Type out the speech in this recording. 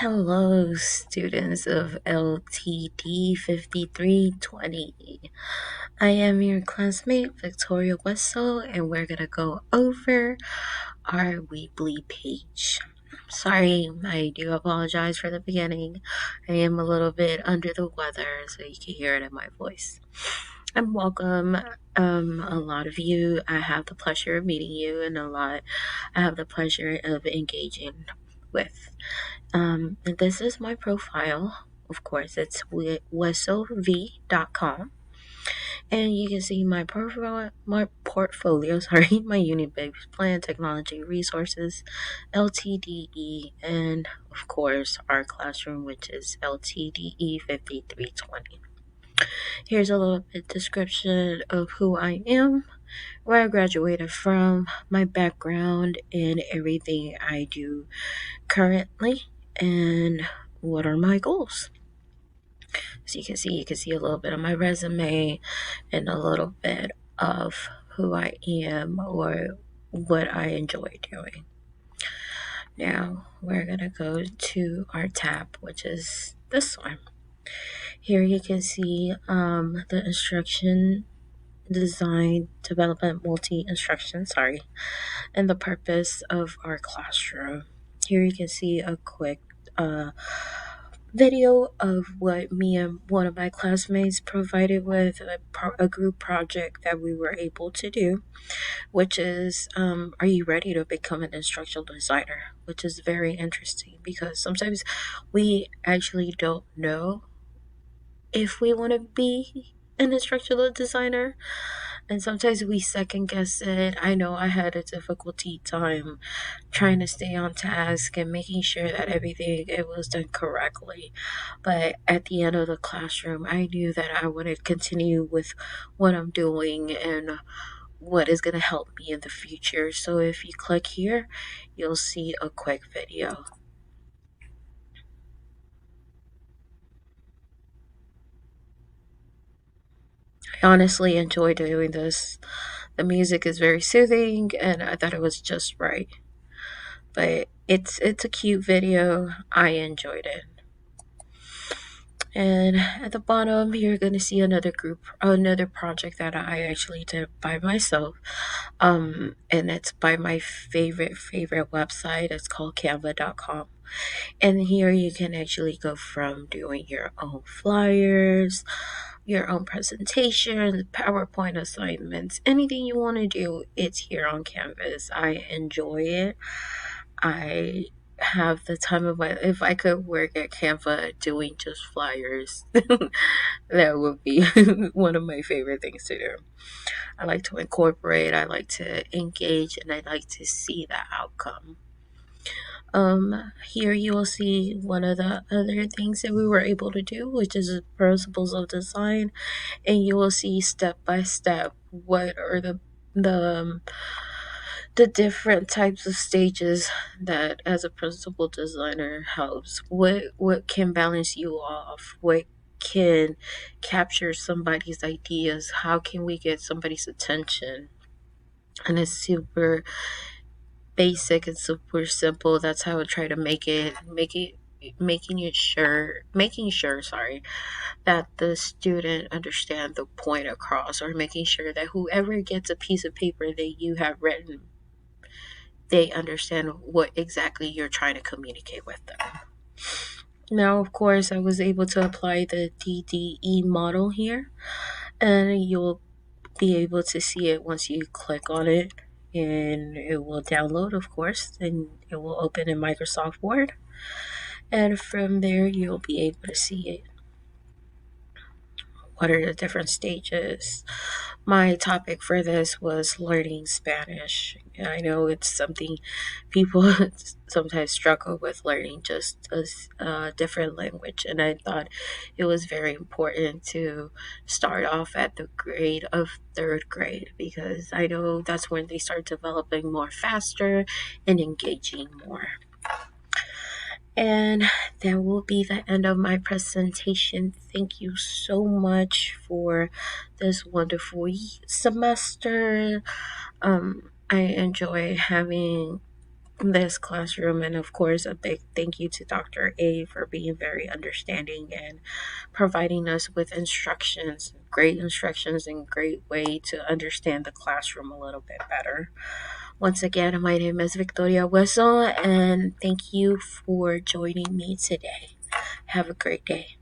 Hello, students of LTD 5320. I am your classmate, Victoria Wessel, and we're going to go over our weekly page. Sorry, I do apologize for the beginning. I am a little bit under the weather, so you can hear it in my voice. And welcome, a lot of you. I have the pleasure of meeting you, and I have the pleasure of engaging with. This is my profile. Of course, it's wesselv.com. And you can see my profile, my portfolio, my unit-based plan, technology resources, LTDE, and of course our classroom, which is LTDE 5320. Here's a little bit description of who I am, where I graduated from, my background, and everything I do currently, and what are my goals. So you can see a little bit of my resume and a little bit of who I am or what I enjoy doing. Now we're gonna go to our tab, which is this one. Here you can see the instruction design development multi-instruction, and the purpose of our classroom. Here you can see a quick video of what me and one of my classmates provided with a group project that we were able to do, which is are you ready to become an instructional designer? Which is very interesting because sometimes we actually don't know if we want to be an instructional designer, and sometimes we second guess it. I know I had a difficulty time trying to stay on task and making sure that everything it was done correctly. But at the end of the classroom, I knew that I wanted to continue with what I'm doing and what is going to help me in the future. So if you click here, you'll see a quick video. I honestly enjoy doing this. The music is very soothing and I thought it was just right. But it's a cute video. I enjoyed it. And at the bottom, you're going to see another project that I actually did by myself. And it's by my favorite website. It's called canva.com. And here you can actually go from doing your own flyers, your own presentations, PowerPoint assignments, anything you want to do, it's here on Canvas. I enjoy it. I have the time of my if I could work at Canva doing just flyers, that would be one of my favorite things to do. I like to incorporate, I like to engage, and I like to see the outcome. Here you will see one of the other things that we were able to do, which is the principles of design, and you will see step by step what are the different types of stages that as a principal designer helps. What can balance you off? What can capture somebody's ideas? How can we get somebody's attention? And it's super basic and super simple. That's how I try to making sure that the student understand the point across, or making sure that whoever gets a piece of paper that you have written, they understand what exactly you're trying to communicate with them. Now, of course, I was able to apply the DDE model here, and you'll be able to see it once you click on it, and it will download, of course, and it will open in Microsoft Word. And from there, you'll be able to see it. What are the different stages? My topic for this was learning Spanish. I know it's something people sometimes struggle with, learning just a different language, and I thought it was very important to start off at the grade of third grade because I know that's when they start developing more faster and engaging more. And that will be the end of my presentation. Thank you so much for this wonderful semester. I enjoy having this classroom. And of course, a big thank you to Dr. A for being very understanding and providing us with instructions, great instructions, and great way to understand the classroom a little bit better. Once again, my name is Victoria Wessel, and thank you for joining me today. Have a great day.